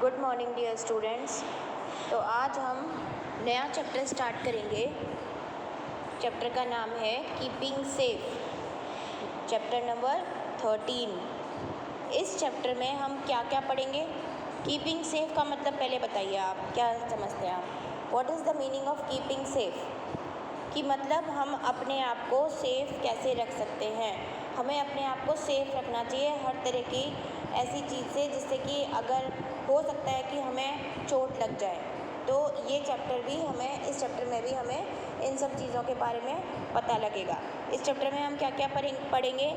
Good morning dear students. तो आज हम नया चैप्टर स्टार्ट करेंगे। चैप्टर का नाम है कीपिंग सेफ, चैप्टर नंबर 13। इस चैप्टर में हम क्या क्या पढ़ेंगे? कीपिंग सेफ का मतलब पहले बताइए, आप क्या समझते हैं? आप what is the meaning of keeping safe? कि मतलब हम अपने आप को सेफ़ कैसे रख सकते हैं। हमें अपने आप को सेफ़ रखना चाहिए हर तरह की ऐसी चीज़ से जिससे कि अगर हो सकता है कि हमें चोट लग जाए। तो ये चैप्टर भी हमें इस चैप्टर में भी हमें इन सब चीज़ों के बारे में पता लगेगा। इस चैप्टर में हम क्या क्या पढ़ेंगे?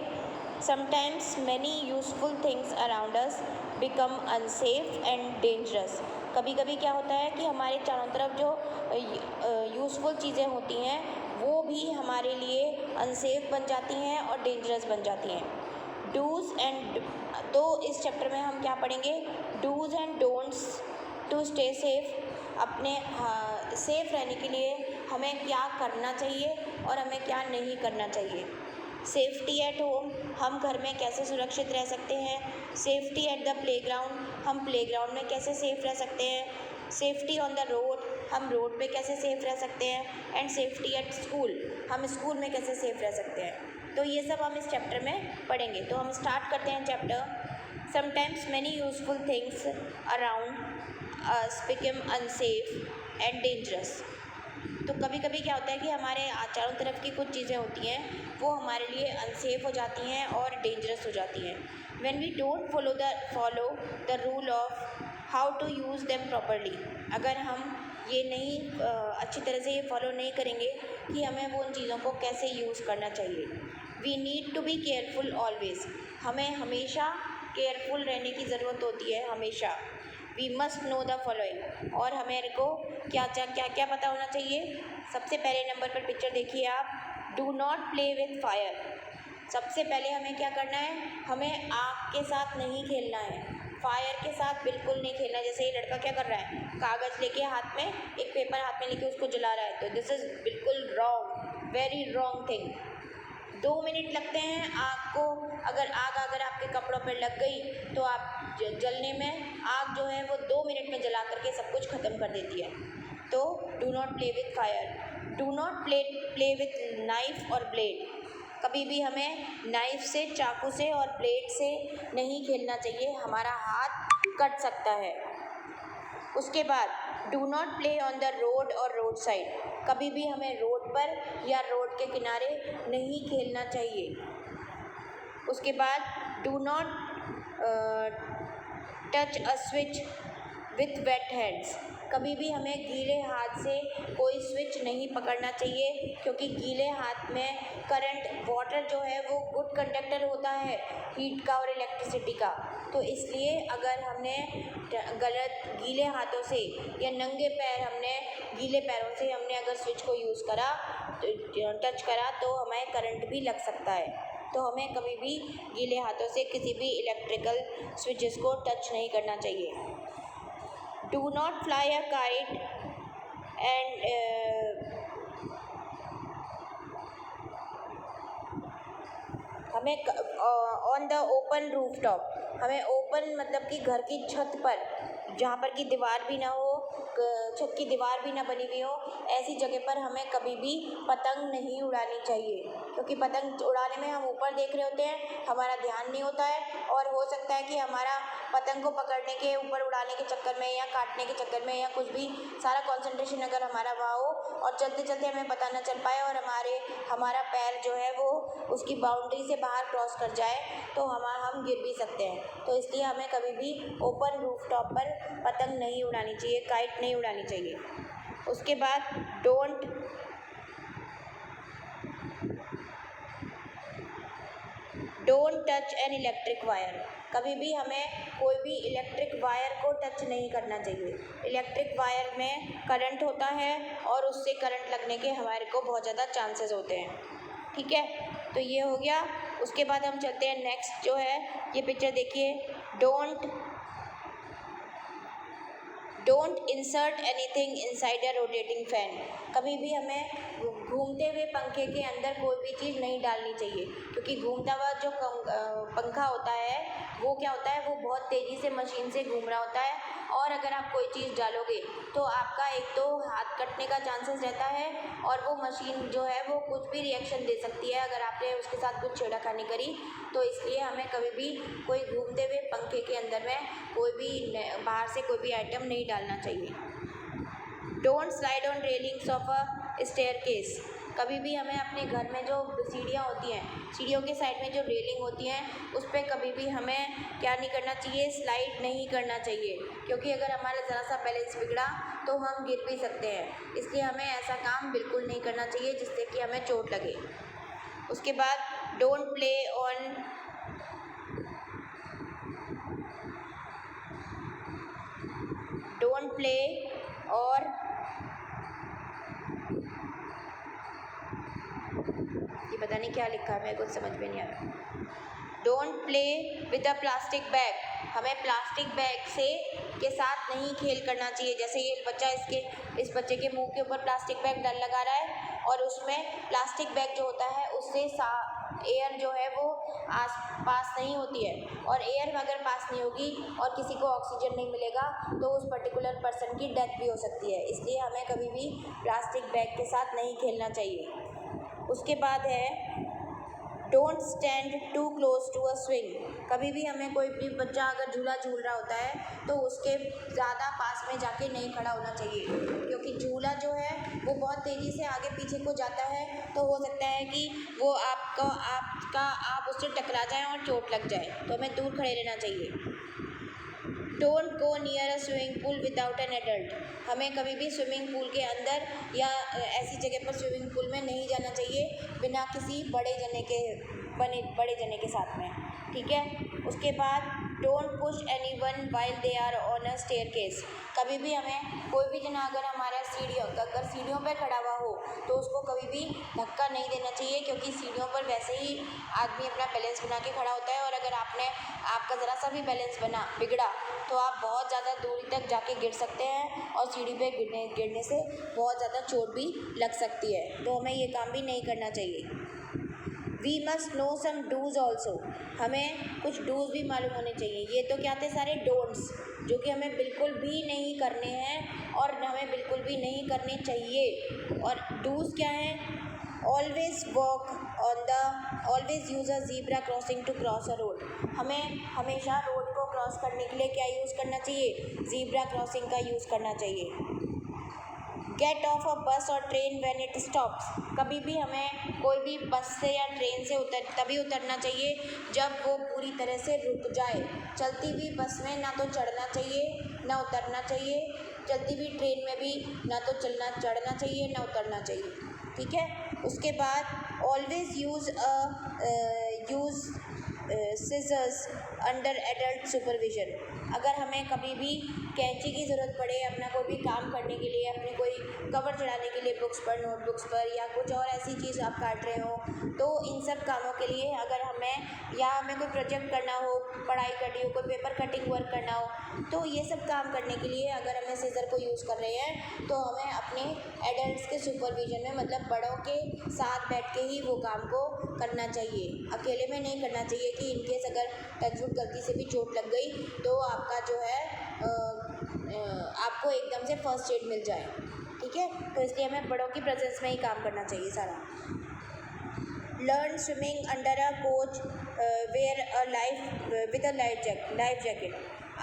Sometimes many useful things around us become unsafe and dangerous. कभी कभी क्या होता है कि हमारे चारों तरफ जो यूज़फुल चीज़ें होती हैं वो भी हमारे लिए अनसेफ बन जाती हैं और डेंजरस बन जाती हैं। डूज़ एंड तो इस चैप्टर में हम क्या पढ़ेंगे? Dos and don'ts to stay safe. अपने सेफ रहने के लिए हमें क्या करना चाहिए और हमें क्या नहीं करना चाहिए। सेफ्टी एट होम, हम घर में कैसे सुरक्षित रह सकते हैं। सेफ्टी एट द प्लेग्राउंड, हम प्लेग्राउंड में कैसे सेफ रह सकते हैं। सेफ्टी ऑन द रोड, हम रोड पे कैसे सेफ रह सकते हैं। एंड सेफ्टी एट स्कूल, हम स्कूल में कैसे सेफ रह सकते हैं। तो ये सब हम इस चैप्टर में पढ़ेंगे। तो हम स्टार्ट करते हैं chapter. Sometimes many useful things around us become unsafe and dangerous. तो कभी कभी क्या होता है कि हमारे चारों तरफ की कुछ चीज़ें होती हैं वो हमारे लिए अनसेफ हो जाती हैं और डेंजरस हो जाती हैं। When we don't follow the rule of how to use them properly, अगर हम ये नहीं अच्छी तरह से ये फॉलो नहीं करेंगे कि हमें वो उन चीज़ों को कैसे यूज़ करना चाहिए। We need to be careful always, हमें हमेशा केयरफुल रहने की ज़रूरत होती है, हमेशा। We must know the following, और हमें को क्या क्या पता होना चाहिए। सबसे पहले नंबर पर पिक्चर देखिए आप। Do not play with fire. सबसे पहले हमें क्या करना है? हमें आग के साथ नहीं खेलना है, फायर के साथ बिल्कुल नहीं खेलना है। जैसे ये लड़का क्या कर रहा है, कागज़ लेके हाथ में, एक पेपर हाथ में लेके उसको जला रहा है, तो दिस इज़ बिल्कुल wrong, very wrong thing. 2 minute लगते हैं आग को, अगर आपके कपड़ों पर लग गई तो आप जलने में आग जो है वो 2 मिनट में जला करके सब कुछ ख़त्म कर देती है। तो do not play with fire. Do not play with knife और ब्लेड, कभी भी हमें नाइफ से, चाकू से और ब्लेड से नहीं खेलना चाहिए, हमारा हाथ कट सकता है। उसके बाद do not play on the road और रोड साइड, कभी भी हमें रोड पर या रोड के किनारे नहीं खेलना चाहिए। उसके बाद do not touch a switch with wet hands, कभी भी हमें गीले हाथ से कोई स्विच नहीं पकड़ना चाहिए, क्योंकि गीले हाथ में करंट, वाटर जो है वो गुड कंडक्टर होता है हीट का और इलेक्ट्रिसिटी का। तो इसलिए अगर हमने गलत गीले हाथों से या नंगे पैर, हमने गीले पैरों से हमने अगर स्विच को यूज़ करा, टच करा, तो हमें करंट भी लग सकता है। तो हमें कभी भी गीले हाथों से किसी भी इलेक्ट्रिकल स्विचेस को टच नहीं करना चाहिए। Do not fly a kite and हमें on the open roof top, हमें ओपन मतलब कि घर की छत पर, जहाँ पर कि दीवार भी ना हो, छत की दीवार भी ना बनी हुई हो, ऐसी जगह पर हमें कभी भी पतंग नहीं उड़ानी चाहिए, क्योंकि पतंग उड़ाने में हम ऊपर देख रहे होते हैं, हमारा ध्यान नहीं होता है, और हो सकता है कि हमारा पतंग को पकड़ने के, ऊपर उड़ाने के चक्कर में या काटने के चक्कर में या कुछ भी, सारा कंसंट्रेशन अगर हमारा वहाँ हो और चलते चलते हमें पता न चल पाए और हमारा पैर जो है वो उसकी बाउंड्री से बाहर क्रॉस कर जाए, तो हम गिर भी सकते हैं। तो इसलिए हमें कभी भी ओपन रूफ टॉप पर पतंग नहीं उड़ानी चाहिए, काइट नहीं उड़ानी चाहिए। उसके बाद don't touch an electric wire, कभी भी हमें कोई भी इलेक्ट्रिक वायर को टच नहीं करना चाहिए। इलेक्ट्रिक वायर में करंट होता है और उससे करंट लगने के हमारे को बहुत ज़्यादा चांसेस होते हैं। ठीक है, तो ये हो गया। उसके बाद हम चलते हैं नेक्स्ट, जो है ये पिक्चर देखिए। Don't insert anything inside a rotating fan, कभी भी हमें घूमते हुए पंखे के अंदर कोई भी चीज़ नहीं डालनी चाहिए, क्योंकि घूमता हुआ जो पंखा होता है वो क्या होता है, वो बहुत तेज़ी से मशीन से घूम रहा होता है और अगर आप कोई चीज़ डालोगे तो आपका एक तो हाथ कटने का चांसेस रहता है और वो मशीन जो है वो कुछ भी रिएक्शन दे सकती है अगर आपने उसके साथ कुछ छेड़खानी करी। तो इसलिए हमें कभी भी कोई घूमते हुए पंखे के अंदर में कोई भी बाहर से कोई भी आइटम नहीं डालना चाहिए। Don't slide on railings of a staircase. कभी भी हमें अपने घर में जो सीढ़ियाँ होती हैं, सीढ़ियों के साइड में जो रेलिंग होती हैं उस पर कभी भी हमें क्या नहीं करना चाहिए, स्लाइड नहीं करना चाहिए, क्योंकि अगर हमारा ज़रा सा बैलेंस बिगड़ा तो हम गिर भी सकते हैं। इसलिए हमें ऐसा काम बिल्कुल नहीं करना चाहिए जिससे कि हमें चोट लगे। उसके बाद डोंट प्ले ऑन और ये पता नहीं क्या लिखा है, मेरे को समझ में नहीं आ रहा। Don't play with a plastic bag. हमें प्लास्टिक बैग से के साथ नहीं खेल करना चाहिए। जैसे ये बच्चा इस बच्चे के मुंह के ऊपर प्लास्टिक बैग लगा रहा है और उसमें प्लास्टिक बैग जो होता है उससे एयर जो है वो आस पास नहीं होती है, और एयर अगर पास नहीं होगी और किसी को ऑक्सीजन नहीं मिलेगा तो उस पर्टिकुलर पर्सन की डेथ भी हो सकती है। इसलिए हमें कभी भी प्लास्टिक बैग के साथ नहीं खेलना चाहिए। उसके बाद है don't stand too close to a swing. कभी भी हमें कोई भी बच्चा अगर झूला झूल रहा होता है तो उसके ज़्यादा पास में जाके नहीं खड़ा होना चाहिए, क्योंकि झूला जो है वो बहुत तेज़ी से आगे पीछे को जाता है, तो हो सकता है कि वो आप उससे टकरा जाएं और चोट लग जाए। तो हमें दूर खड़े रहना चाहिए। Don't go near a swimming pool without an adult. हमें कभी भी स्विमिंग पूल के अंदर या ऐसी जगह पर स्विमिंग पूल में नहीं जाना चाहिए बिना किसी बड़े जने के साथ में, ठीक है। उसके बाद don't push anyone while they are on a staircase. कभी भी हमें कोई भी जना अगर हमारा सीढ़ियों पर खड़ा हुआ हो तो उसको कभी भी धक्का नहीं देना चाहिए, क्योंकि सीढ़ियों पर वैसे ही आदमी अपना बैलेंस बना के खड़ा होता है, और अगर आपका ज़रा सा भी बैलेंस बिगड़ा तो आप बहुत ज़्यादा दूरी तक जाके गिर सकते हैं और सीढ़ी पे गिरने से बहुत ज़्यादा चोट भी लग सकती है। तो हमें ये काम भी नहीं करना चाहिए। We must know some dos also. हमें कुछ डूज भी मालूम होने चाहिए। ये तो क्या थे सारे डोंट्स जो कि हमें बिल्कुल भी नहीं करने हैं और हमें बिल्कुल भी नहीं करने चाहिए। और डूज क्या हैं? Always use a zebra crossing to cross a road. हमें हमेशा रोड को क्रॉस करने के लिए क्या यूज़ करना चाहिए? ज़ीब्रा क्रॉसिंग का यूज़ करना चाहिए। गेट ऑफ अ बस और ट्रेन व्हेन इट स्टॉप्स। कभी भी हमें कोई भी बस से या ट्रेन से तभी उतरना चाहिए जब वो पूरी तरह से रुक जाए। चलती हुई बस में ना तो चढ़ना चाहिए ना उतरना चाहिए, चलती हुई ट्रेन में भी ना तो चढ़ना चाहिए ना उतरना चाहिए, ठीक है। उसके बाद always use scissors under adult supervision. अगर हमें कभी भी कैंची की ज़रूरत पड़े अपना कोई भी काम करने के लिए, अपने कोई कवर चढ़ाने के लिए बुक्स पर, नोटबुक्स पर, या कुछ और ऐसी चीज़ आप काट रहे हो, तो इन सब कामों के लिए अगर हमें कोई प्रोजेक्ट करना हो, पढ़ाई करनी हो, कोई पेपर कटिंग वर्क करना हो, तो ये सब काम करने के लिए अगर हमें सीज़र को यूज़ कर रहे हैं तो हमें अपने एडल्ट्स के सुपरविजन में, मतलब बड़ों के साथ बैठ के ही वो काम को करना चाहिए। अकेले में नहीं करना चाहिए कि इनकेस अगर टचवुड गलती से भी चोट लग गई तो आपका जो है आपको एकदम से फर्स्ट एड मिल जाए, ठीक है। तो इसलिए हमें बड़ों की प्रेजेंस में ही काम करना चाहिए सारा। Learn swimming under a coach wear a with a life jacket.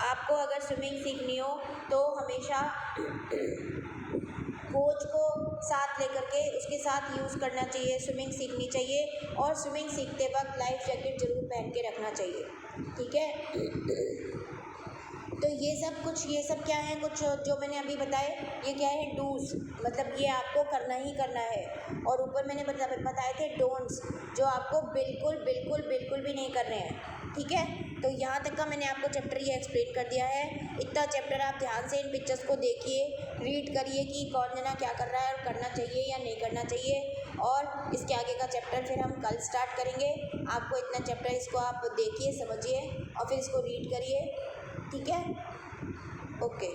आपको अगर स्विमिंग सीखनी हो तो हमेशा कोच को साथ लेकर के उसके साथ यूज़ करना चाहिए, स्विमिंग सीखनी चाहिए, और स्विमिंग सीखते वक्त लाइफ जैकेट ज़रूर पहन के रखना चाहिए, ठीक है। तो ये सब क्या है, कुछ जो मैंने अभी बताए, ये क्या है? डूज, मतलब ये आपको करना ही करना है। और ऊपर मैंने बताए थे डोंट्स, जो आपको बिल्कुल बिल्कुल बिल्कुल भी नहीं करने हैं, ठीक है। तो यहाँ तक का मैंने आपको चैप्टर ये एक्सप्लेन कर दिया है। इतना चैप्टर आप ध्यान से इन पिक्चर्स को देखिए, रीड करिए कि कौन जना क्या कर रहा है और करना चाहिए या नहीं करना चाहिए। और इसके आगे का चैप्टर फिर हम कल स्टार्ट करेंगे। आपको इतना चैप्टर, इसको आप देखिए, समझिए और फिर इसको रीड करिए, ठीक है। Okay,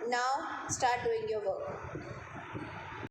now start doing your work.